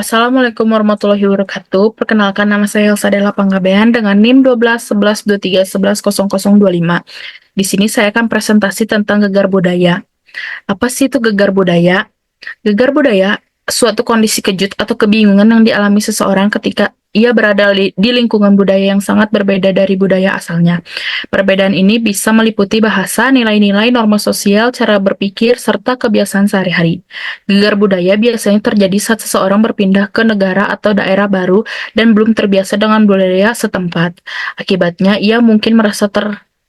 Assalamualaikum warahmatullahi wabarakatuh. Perkenalkan, nama saya Elsa Della Panggabean dengan NIM 12 11 23 11 0025. Di sini saya akan presentasi tentang gegar budaya. Apa sih itu gegar budaya? Gegar budaya suatu kondisi kejut atau kebingungan yang dialami seseorang ketika ia berada di lingkungan budaya yang sangat berbeda dari budaya asalnya. Perbedaan ini bisa meliputi bahasa, nilai-nilai, norma sosial, cara berpikir, serta kebiasaan sehari-hari. Gegar budaya biasanya terjadi saat seseorang berpindah ke negara atau daerah baru dan belum terbiasa dengan budaya setempat. Akibatnya, ia mungkin merasa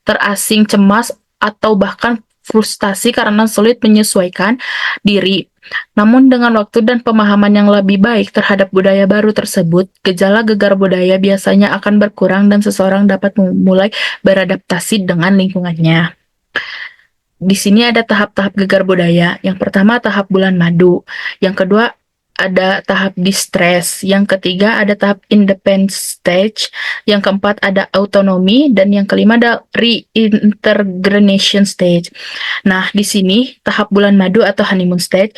terasing, cemas, atau bahkan frustasi karena sulit menyesuaikan diri. Namun dengan waktu dan pemahaman yang lebih baik terhadap budaya baru tersebut, gejala gegar budaya biasanya akan berkurang dan seseorang dapat mulai beradaptasi dengan lingkungannya. Di sini ada tahap-tahap gegar budaya. Yang pertama tahap bulan madu, yang kedua ada tahap distress, yang ketiga ada tahap independent stage, yang keempat ada autonomy, dan yang kelima ada reintegration stage. Nah, di sini tahap bulan madu atau honeymoon stage,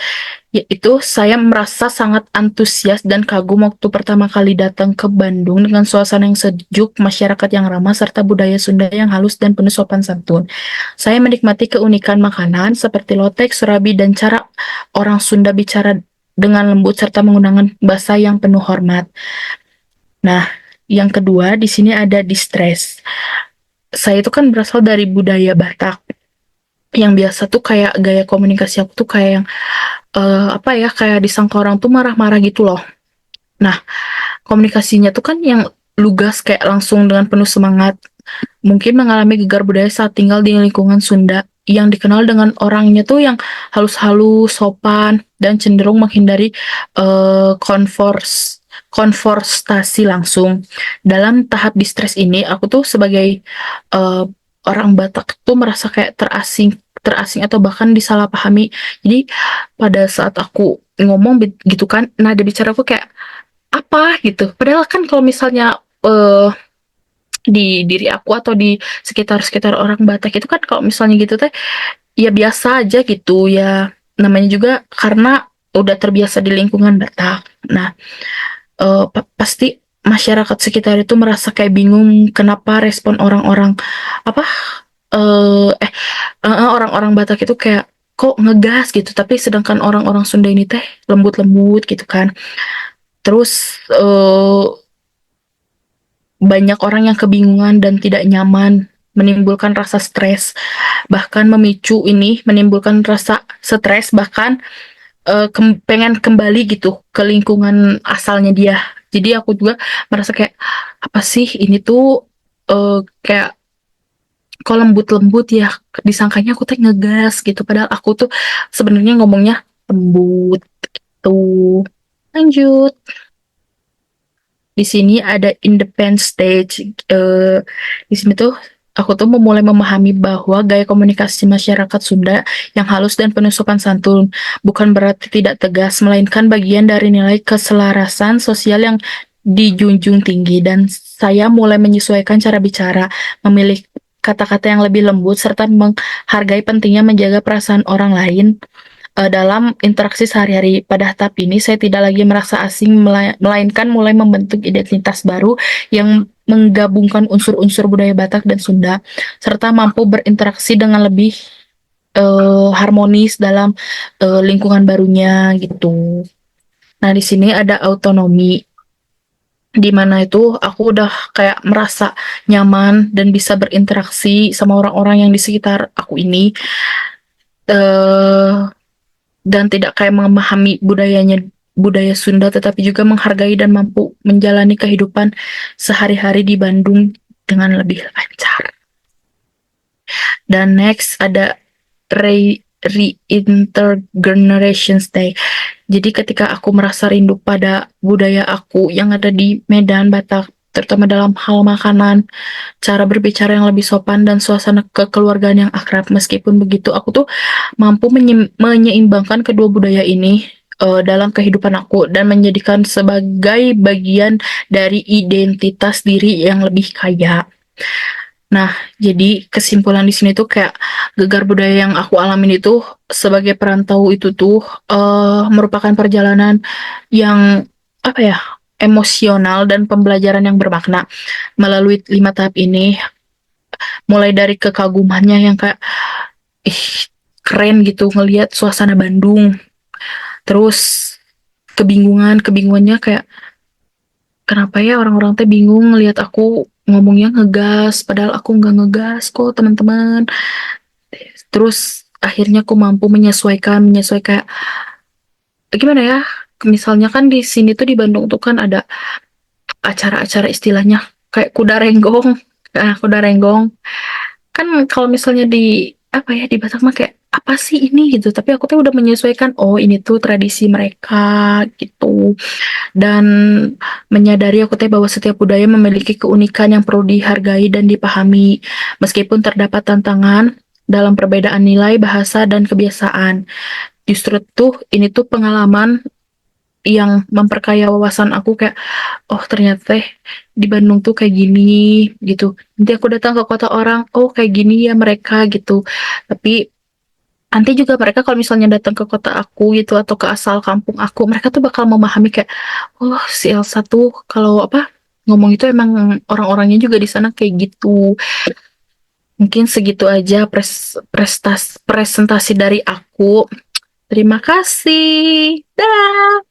yaitu saya merasa sangat antusias dan kagum waktu pertama kali datang ke Bandung dengan suasana yang sejuk, masyarakat yang ramah, serta budaya Sunda yang halus dan penuh sopan santun. Saya menikmati keunikan makanan seperti lotek, surabi, dan cara orang Sunda bicara dengan lembut serta menggunakan bahasa yang penuh hormat. Nah, yang kedua di sini ada distress. Saya itu kan berasal dari budaya Batak yang biasa tuh kayak gaya komunikasi aku tuh kayak yang apa ya, kayak disangka orang tuh marah-marah gitu loh. Nah, komunikasinya tuh kan yang lugas, kayak langsung dengan penuh semangat. Mungkin mengalami gegar budaya saat tinggal di lingkungan Sunda yang dikenal dengan orangnya tuh yang halus-halus, sopan, dan cenderung menghindari konfrontasi langsung. Dalam tahap distress ini, aku tuh sebagai uh, orang Batak tuh merasa kayak terasing atau bahkan disalahpahami. Jadi pada saat aku ngomong gitu kan, nada bicara aku kayak apa gitu. Padahal kan kalau misalnya di diri aku atau di sekitar-sekitar orang Batak itu kan kalau misalnya gitu teh ya biasa aja gitu ya, namanya juga karena udah terbiasa di lingkungan Batak. Nah, pasti masyarakat sekitar itu merasa kayak bingung kenapa respon orang-orang apa eh eh orang-orang Batak itu kayak kok ngegas gitu, tapi sedangkan orang-orang Sunda ini teh lembut-lembut gitu kan. Terus banyak orang yang kebingungan dan tidak nyaman, menimbulkan rasa stres, bahkan menimbulkan rasa stres, bahkan pengen kembali gitu ke lingkungan asalnya dia. Jadi aku juga merasa kayak apa sih ini tuh kayak kok lembut-lembut ya, disangkanya aku tuh ngegas gitu, padahal aku tuh sebenarnya ngomongnya lembut tuh. Lanjut. Di sini ada independent stage. Di sini tuh aku tuh memulai memahami bahwa gaya komunikasi masyarakat Sunda yang halus dan penuh sopan santun bukan berarti tidak tegas, melainkan bagian dari nilai keselarasan sosial yang dijunjung tinggi. Dan saya mulai menyesuaikan cara bicara, memilih kata-kata yang lebih lembut, serta menghargai pentingnya menjaga perasaan orang lain dalam interaksi sehari-hari. Pada tahap ini, saya tidak lagi merasa asing, melainkan mulai membentuk identitas baru yang menggabungkan unsur-unsur budaya Batak dan Sunda, serta mampu berinteraksi dengan lebih harmonis dalam lingkungan barunya gitu. Nah, di sini ada autonomi, di mana itu aku udah kayak merasa nyaman dan bisa berinteraksi sama orang-orang yang di sekitar aku ini. eh dan tidak kayak memahami budaya Sunda, tetapi juga menghargai dan mampu menjalani kehidupan sehari-hari di Bandung dengan lebih lancar. Dan next ada reintegration stay. Jadi ketika aku merasa rindu pada budaya aku yang ada di Medan, Batak, terutama dalam hal makanan, cara berbicara yang lebih sopan, dan suasana kekeluargaan yang akrab. Meskipun begitu, aku tuh mampu menyeimbangkan kedua budaya ini dalam kehidupan aku dan menjadikan sebagai bagian dari identitas diri yang lebih kaya. Nah, jadi kesimpulan di sini tuh kayak gegar budaya yang aku alamin itu sebagai perantau itu tuh merupakan perjalanan yang apa ya, emosional dan pembelajaran yang bermakna melalui 5 tahap ini. Mulai dari kekagumannya yang kayak, ih, keren gitu ngelihat suasana Bandung. Terus kebingungannya kayak, kenapa ya orang-orang teh bingung ngelihat aku ngomongnya ngegas, padahal aku nggak ngegas kok teman-teman. Terus akhirnya aku mampu menyesuaikan kayak gimana ya? Misalnya kan di sini tuh di Bandung tuh kan ada acara-acara istilahnya kayak kuda renggong. Nah, kuda renggong. Kan kalau misalnya di apa ya di Batak mah kayak apa sih ini gitu. Tapi aku tuh udah menyesuaikan. Oh, ini tuh tradisi mereka gitu. Dan menyadari aku teh bahwa setiap budaya memiliki keunikan yang perlu dihargai dan dipahami, meskipun terdapat tantangan dalam perbedaan nilai, bahasa, dan kebiasaan. Justru tuh ini tuh pengalaman yang memperkaya wawasan aku kayak, oh ternyata teh di Bandung tuh kayak gini gitu. Nanti aku datang ke kota orang, oh kayak gini ya mereka gitu. Tapi nanti juga mereka kalau misalnya datang ke kota aku gitu atau ke asal kampung aku, mereka tuh bakal memahami kayak, oh si Elsa tuh kalau apa ngomong itu emang orang-orangnya juga di sana kayak gitu. Mungkin segitu aja presentasi dari aku. Terima kasih. Dah.